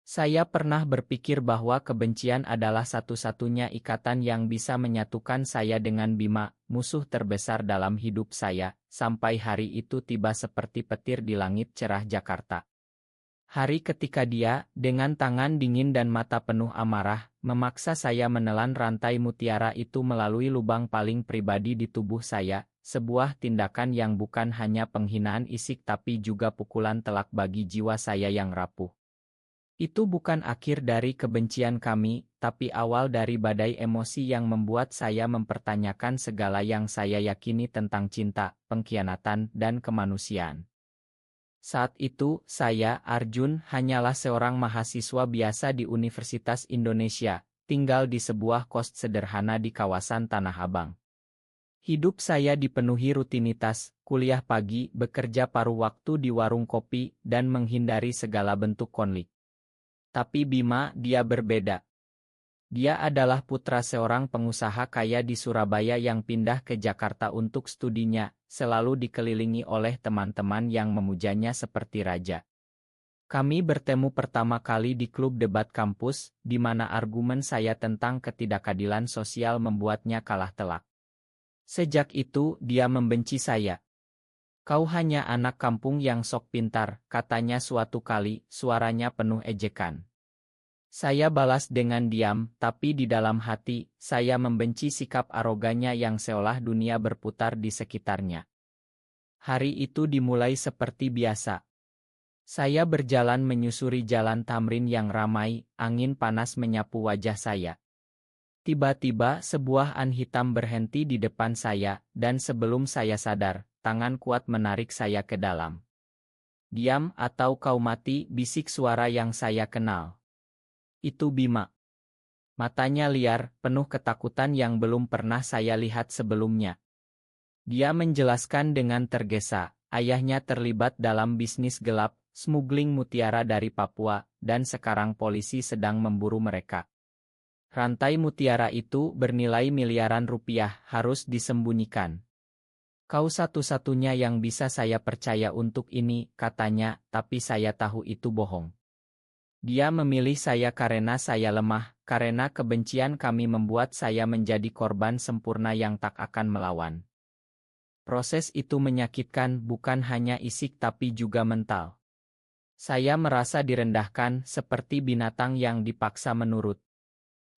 Saya pernah berpikir bahwa kebencian adalah satu-satunya ikatan yang bisa menyatukan saya dengan Bima, musuh terbesar dalam hidup saya, sampai hari itu tiba seperti petir di langit cerah Jakarta. Hari ketika dia, dengan tangan dingin dan mata penuh amarah, memaksa saya menelan rantai mutiara itu melalui lubang paling pribadi di tubuh saya, sebuah tindakan yang bukan hanya penghinaan isik tapi juga pukulan telak bagi jiwa saya yang rapuh. Itu bukan akhir dari kebencian kami, tapi awal dari badai emosi yang membuat saya mempertanyakan segala yang saya yakini tentang cinta, pengkhianatan, dan kemanusiaan. Saat itu, saya, Arjun, hanyalah seorang mahasiswa biasa di Universitas Indonesia, tinggal di sebuah kos sederhana di kawasan Tanah Abang. Hidup saya dipenuhi rutinitas, kuliah pagi, bekerja paruh waktu di warung kopi, dan menghindari segala bentuk konflik. Tapi Bima, dia berbeda. Dia adalah putra seorang pengusaha kaya di Surabaya yang pindah ke Jakarta untuk studinya, selalu dikelilingi oleh teman-teman yang memujanya seperti raja. Kami bertemu pertama kali di klub debat kampus, di mana argumen saya tentang ketidakadilan sosial membuatnya kalah telak. Sejak itu, dia membenci saya. "Kau hanya anak kampung yang sok pintar," katanya suatu kali, suaranya penuh ejekan. Saya balas dengan diam, tapi di dalam hati, saya membenci sikap arogannya yang seolah dunia berputar di sekitarnya. Hari itu dimulai seperti biasa. Saya berjalan menyusuri jalan Tamrin yang ramai, angin panas menyapu wajah saya. Tiba-tiba sebuah an hitam berhenti di depan saya, dan sebelum saya sadar, tangan kuat menarik saya ke dalam. "Diam atau kau mati," bisik suara yang saya kenal. Itu Bima. Matanya liar, penuh ketakutan yang belum pernah saya lihat sebelumnya. Dia menjelaskan dengan tergesa, ayahnya terlibat dalam bisnis gelap, smuggling mutiara dari Papua, dan sekarang polisi sedang memburu mereka. Rantai mutiara itu bernilai miliaran rupiah, harus disembunyikan. "Kau satu-satunya yang bisa saya percaya untuk ini," katanya, tapi saya tahu itu bohong. Dia memilih saya karena saya lemah, karena kebencian kami membuat saya menjadi korban sempurna yang tak akan melawan. Proses itu menyakitkan bukan hanya isik tapi juga mental. Saya merasa direndahkan seperti binatang yang dipaksa menurut.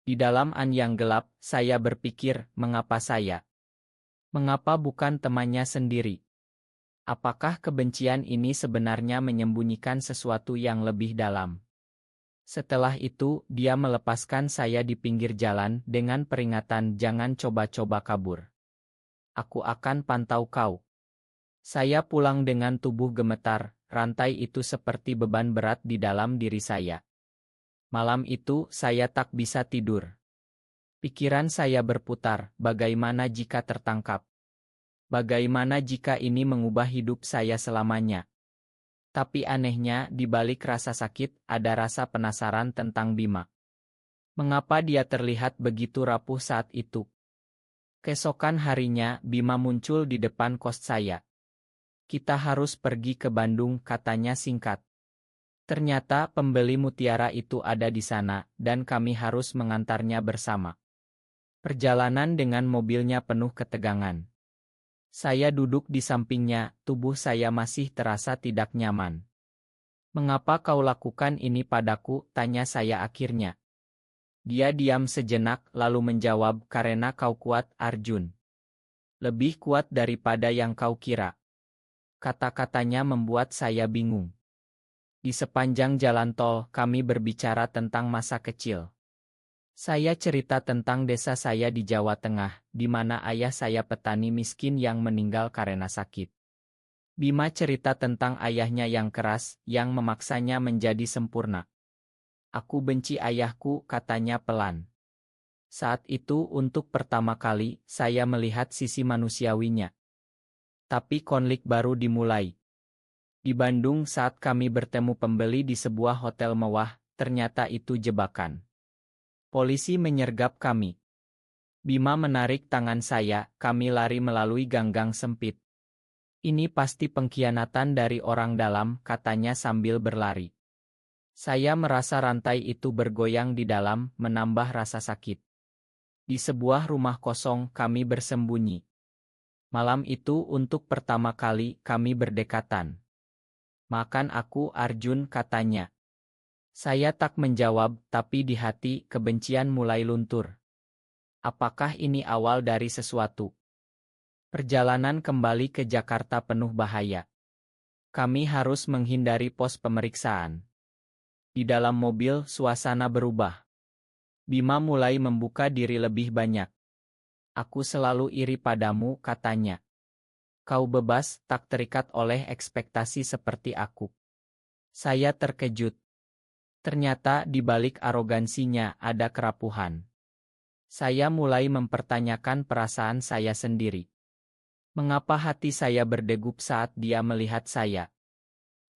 Di dalam an yang gelap, saya berpikir, mengapa saya? Mengapa bukan temannya sendiri? Apakah kebencian ini sebenarnya menyembunyikan sesuatu yang lebih dalam? Setelah itu, dia melepaskan saya di pinggir jalan dengan peringatan jangan coba-coba kabur. "Aku akan pantau kau." Saya pulang dengan tubuh gemetar, rantai itu seperti beban berat di dalam diri saya. Malam itu, saya tak bisa tidur. Pikiran saya berputar, bagaimana jika tertangkap? Bagaimana jika ini mengubah hidup saya selamanya? Tapi anehnya, di balik rasa sakit, ada rasa penasaran tentang Bima. Mengapa dia terlihat begitu rapuh saat itu? Keesokan harinya, Bima muncul di depan kos saya. "Kita harus pergi ke Bandung," katanya singkat. Ternyata pembeli mutiara itu ada di sana, dan kami harus mengantarnya bersama. Perjalanan dengan mobilnya penuh ketegangan. Saya duduk di sampingnya, tubuh saya masih terasa tidak nyaman. "Mengapa kau lakukan ini padaku?" tanya saya akhirnya. Dia diam sejenak, lalu menjawab, "Karena kau kuat, Arjun. Lebih kuat daripada yang kau kira." Kata-katanya membuat saya bingung. Di sepanjang jalan tol, kami berbicara tentang masa kecil. Saya cerita tentang desa saya di Jawa Tengah, di mana ayah saya petani miskin yang meninggal karena sakit. Bima cerita tentang ayahnya yang keras, yang memaksanya menjadi sempurna. "Aku benci ayahku," katanya pelan. Saat itu untuk pertama kali, saya melihat sisi manusiawinya. Tapi konflik baru dimulai. Di Bandung saat kami bertemu pembeli di sebuah hotel mewah, ternyata itu jebakan. Polisi menyergap kami. Bima menarik tangan saya, kami lari melalui gang-gang sempit. "Ini pasti pengkhianatan dari orang dalam," katanya sambil berlari. Saya merasa rantai itu bergoyang di dalam, menambah rasa sakit. Di sebuah rumah kosong kami bersembunyi. Malam itu untuk pertama kali kami berdekatan. "Makan aku, Arjun," katanya. Saya tak menjawab, tapi di hati kebencian mulai luntur. Apakah ini awal dari sesuatu? Perjalanan kembali ke Jakarta penuh bahaya. Kami harus menghindari pos pemeriksaan. Di dalam mobil, suasana berubah. Bima mulai membuka diri lebih banyak. "Aku selalu iri padamu," katanya. "Kau bebas, tak terikat oleh ekspektasi seperti aku." Saya terkejut. Ternyata di balik arogansinya ada kerapuhan. Saya mulai mempertanyakan perasaan saya sendiri. Mengapa hati saya berdegup saat dia melihat saya?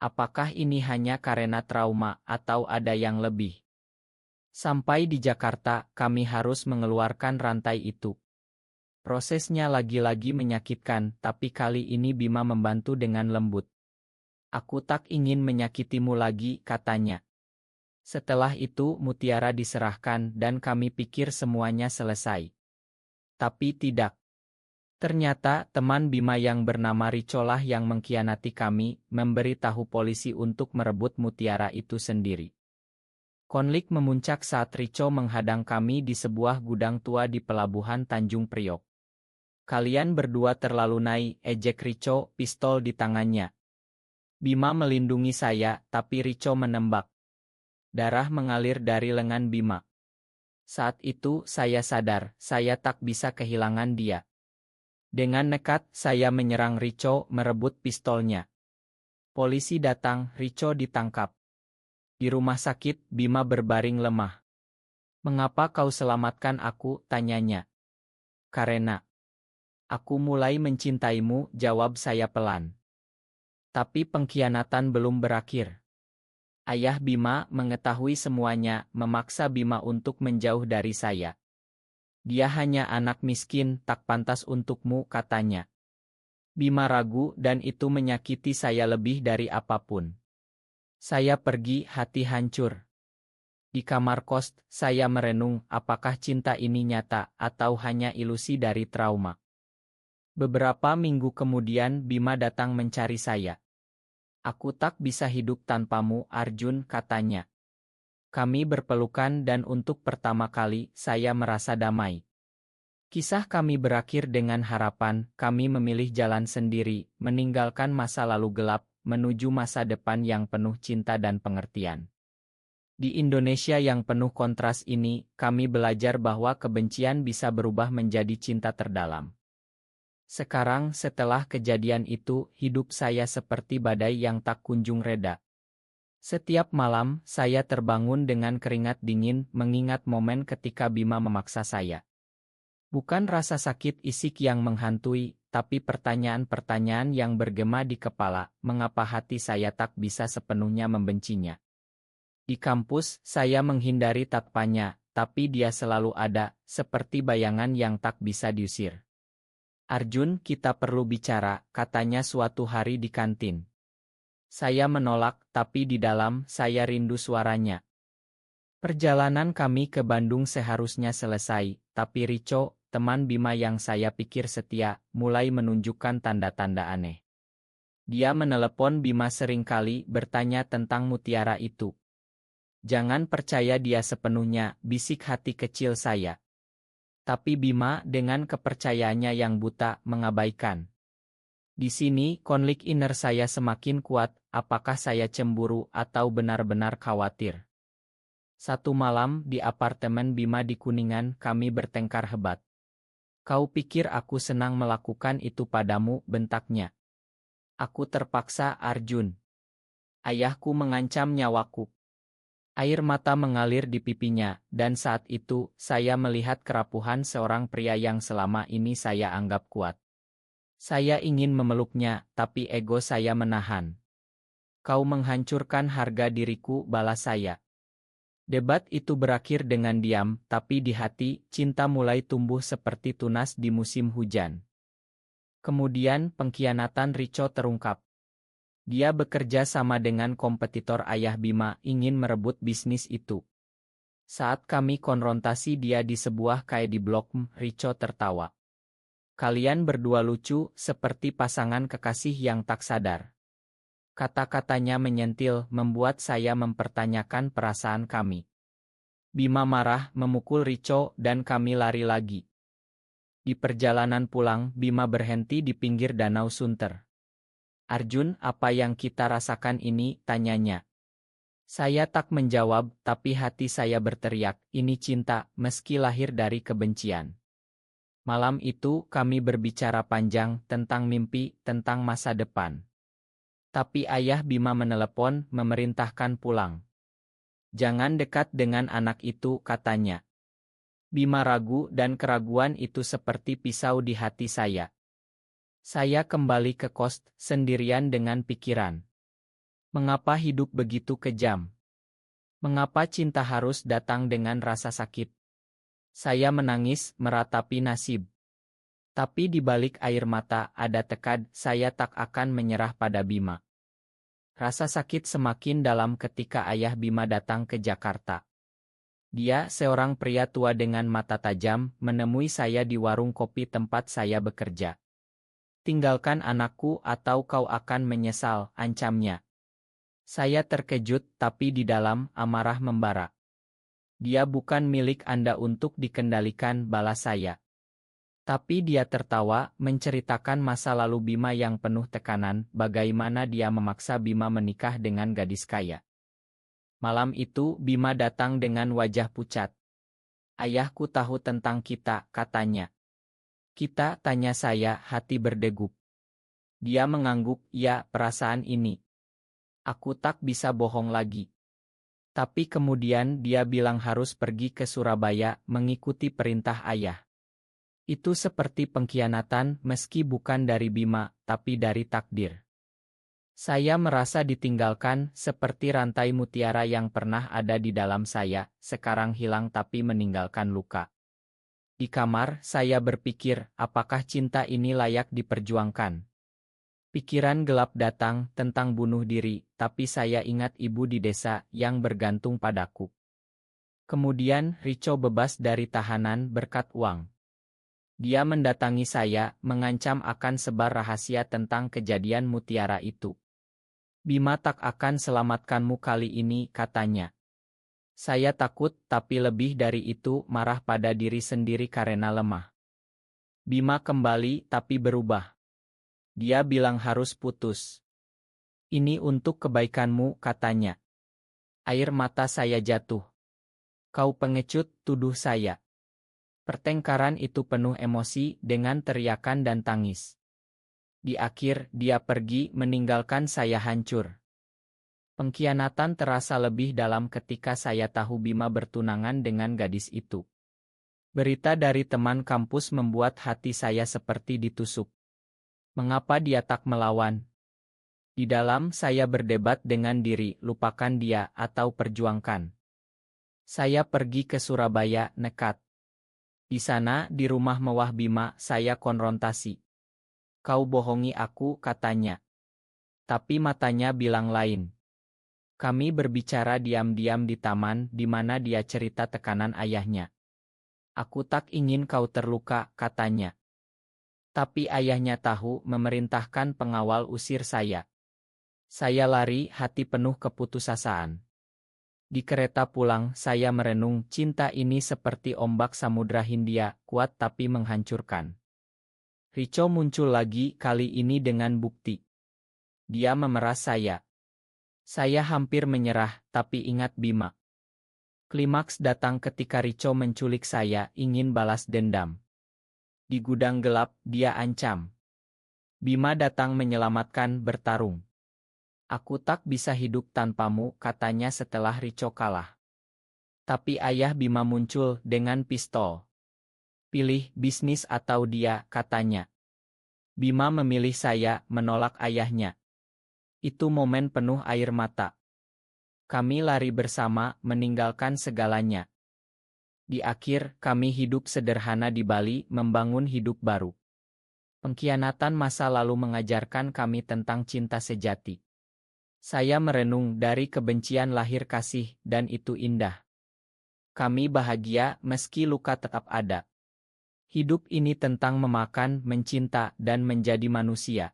Apakah ini hanya karena trauma atau ada yang lebih? Sampai di Jakarta, kami harus mengeluarkan rantai itu. Prosesnya lagi-lagi menyakitkan, tapi kali ini Bima membantu dengan lembut. "Aku tak ingin menyakitimu lagi," katanya. Setelah itu mutiara diserahkan dan kami pikir semuanya selesai. Tapi tidak. Ternyata teman Bima yang bernama Ricolah yang mengkhianati kami, memberi tahu polisi untuk merebut mutiara itu sendiri. Konflik memuncak saat Rico menghadang kami di sebuah gudang tua di pelabuhan Tanjung Priok. "Kalian berdua terlalu naik," ejek Rico, pistol di tangannya. Bima melindungi saya, tapi Rico menembak. Darah mengalir dari lengan Bima. Saat itu saya sadar, saya tak bisa kehilangan dia. Dengan nekat, saya menyerang Rico, merebut pistolnya. Polisi datang, Rico ditangkap. Di rumah sakit, Bima berbaring lemah. "Mengapa kau selamatkan aku?" tanyanya. "Karena aku mulai mencintaimu," jawab saya pelan. Tapi pengkhianatan belum berakhir. Ayah Bima mengetahui semuanya, memaksa Bima untuk menjauh dari saya. "Dia hanya anak miskin, tak pantas untukmu," katanya. Bima ragu dan itu menyakiti saya lebih dari apapun. Saya pergi, hati hancur. Di kamar kos, saya merenung, apakah cinta ini nyata atau hanya ilusi dari trauma. Beberapa minggu kemudian Bima datang mencari saya. "Aku tak bisa hidup tanpamu, Arjun," katanya. Kami berpelukan dan untuk pertama kali saya merasa damai. Kisah kami berakhir dengan harapan, kami memilih jalan sendiri, meninggalkan masa lalu gelap, menuju masa depan yang penuh cinta dan pengertian. Di Indonesia yang penuh kontras ini, kami belajar bahwa kebencian bisa berubah menjadi cinta terdalam. Sekarang setelah kejadian itu, hidup saya seperti badai yang tak kunjung reda. Setiap malam, saya terbangun dengan keringat dingin mengingat momen ketika Bima memaksa saya. Bukan rasa sakit isik yang menghantui, tapi pertanyaan-pertanyaan yang bergema di kepala, mengapa hati saya tak bisa sepenuhnya membencinya. Di kampus, saya menghindari tatpanya, tapi dia selalu ada, seperti bayangan yang tak bisa diusir. "Arjun, kita perlu bicara," katanya suatu hari di kantin. Saya menolak, tapi di dalam, saya rindu suaranya. Perjalanan kami ke Bandung seharusnya selesai, tapi Rico, teman Bima yang saya pikir setia, mulai menunjukkan tanda-tanda aneh. Dia menelepon Bima seringkali bertanya tentang mutiara itu. "Jangan percaya dia sepenuhnya," bisik hati kecil saya. Tapi Bima dengan kepercayaannya yang buta mengabaikan. Di sini konflik inner saya semakin kuat, apakah saya cemburu atau benar-benar khawatir. Satu malam di apartemen Bima di Kuningan kami bertengkar hebat. "Kau pikir aku senang melakukan itu padamu?" bentaknya. "Aku terpaksa, Arjun. Ayahku mengancam nyawaku." Air mata mengalir di pipinya, dan saat itu, saya melihat kerapuhan seorang pria yang selama ini saya anggap kuat. Saya ingin memeluknya, tapi ego saya menahan. "Kau menghancurkan harga diriku," balas saya. Debat itu berakhir dengan diam, tapi di hati, cinta mulai tumbuh seperti tunas di musim hujan. Kemudian, pengkhianatan Rico terungkap. Dia bekerja sama dengan kompetitor ayah Bima ingin merebut bisnis itu. Saat kami konfrontasi dia di sebuah kafe di Blok M, Rico tertawa. Kalian berdua lucu, seperti pasangan kekasih yang tak sadar. Kata-katanya menyentil, membuat saya mempertanyakan perasaan kami. Bima marah, memukul Rico, dan kami lari lagi. Di perjalanan pulang, Bima berhenti di pinggir Danau Sunter. Arjun, apa yang kita rasakan ini? Tanyanya. Saya tak menjawab, tapi hati saya berteriak, ini cinta, meski lahir dari kebencian. Malam itu, kami berbicara panjang tentang mimpi, tentang masa depan. Tapi ayah Bima menelepon, memerintahkan pulang. Jangan dekat dengan anak itu, katanya. Bima ragu dan keraguan itu seperti pisau di hati saya. Saya kembali ke kos, sendirian dengan pikiran. Mengapa hidup begitu kejam? Mengapa cinta harus datang dengan rasa sakit? Saya menangis, meratapi nasib. Tapi di balik air mata ada tekad, saya tak akan menyerah pada Bima. Rasa sakit semakin dalam ketika ayah Bima datang ke Jakarta. Dia, seorang pria tua dengan mata tajam, menemui saya di warung kopi tempat saya bekerja. Tinggalkan anakku atau kau akan menyesal, ancamnya. Saya terkejut, tapi di dalam, amarah membara. Dia bukan milik Anda untuk dikendalikan, balas saya. Tapi dia tertawa, menceritakan masa lalu Bima yang penuh tekanan, bagaimana dia memaksa Bima menikah dengan gadis kaya. Malam itu, Bima datang dengan wajah pucat. Ayahku tahu tentang kita, katanya. Kita, tanya saya, hati berdegup. Dia mengangguk, ya, perasaan ini. Aku tak bisa bohong lagi. Tapi kemudian dia bilang harus pergi ke Surabaya, mengikuti perintah ayah. Itu seperti pengkhianatan, meski bukan dari Bima, tapi dari takdir. Saya merasa ditinggalkan, seperti rantai mutiara yang pernah ada di dalam saya, sekarang hilang tapi meninggalkan luka. Di kamar, saya berpikir, apakah cinta ini layak diperjuangkan? Pikiran gelap datang tentang bunuh diri, tapi saya ingat ibu di desa yang bergantung padaku. Kemudian, Rico bebas dari tahanan berkat uang. Dia mendatangi saya, mengancam akan sebar rahasia tentang kejadian mutiara itu. Bima tak akan selamatkanmu kali ini, katanya. Saya takut, tapi lebih dari itu, marah pada diri sendiri karena lemah. Bima kembali, tapi berubah. Dia bilang harus putus. Ini untuk kebaikanmu, katanya. Air mata saya jatuh. Kau pengecut, tuduh saya. Pertengkaran itu penuh emosi, dengan teriakan dan tangis. Di akhir, dia pergi, meninggalkan saya hancur. Pengkhianatan terasa lebih dalam ketika saya tahu Bima bertunangan dengan gadis itu. Berita dari teman kampus membuat hati saya seperti ditusuk. Mengapa dia tak melawan? Di dalam saya berdebat dengan diri, lupakan dia atau perjuangkan. Saya pergi ke Surabaya, nekat. Di sana, di rumah mewah Bima, saya konfrontasi. Kau bohongi aku, katanya. Tapi matanya bilang lain. Kami berbicara diam-diam di taman, di mana dia cerita tekanan ayahnya. Aku tak ingin kau terluka, katanya. Tapi ayahnya tahu, memerintahkan pengawal usir saya. Saya lari, hati penuh keputusasaan. Di kereta pulang, saya merenung, cinta ini seperti ombak Samudra Hindia, kuat tapi menghancurkan. Rico muncul lagi, kali ini dengan bukti. Dia memeras saya. Saya hampir menyerah, tapi ingat Bima. Klimaks datang ketika Rico menculik saya, ingin balas dendam. Di gudang gelap, dia ancam. Bima datang menyelamatkan, bertarung. Aku tak bisa hidup tanpamu, katanya setelah Rico kalah. Tapi ayah Bima muncul dengan pistol. Pilih bisnis atau dia, katanya. Bima memilih saya, menolak ayahnya. Itu momen penuh air mata. Kami lari bersama, meninggalkan segalanya. Di akhir, kami hidup sederhana di Bali, membangun hidup baru. Pengkhianatan masa lalu mengajarkan kami tentang cinta sejati. Saya merenung dari kebencian lahir kasih, dan itu indah. Kami bahagia meski luka tetap ada. Hidup ini tentang memakan, mencinta, dan menjadi manusia.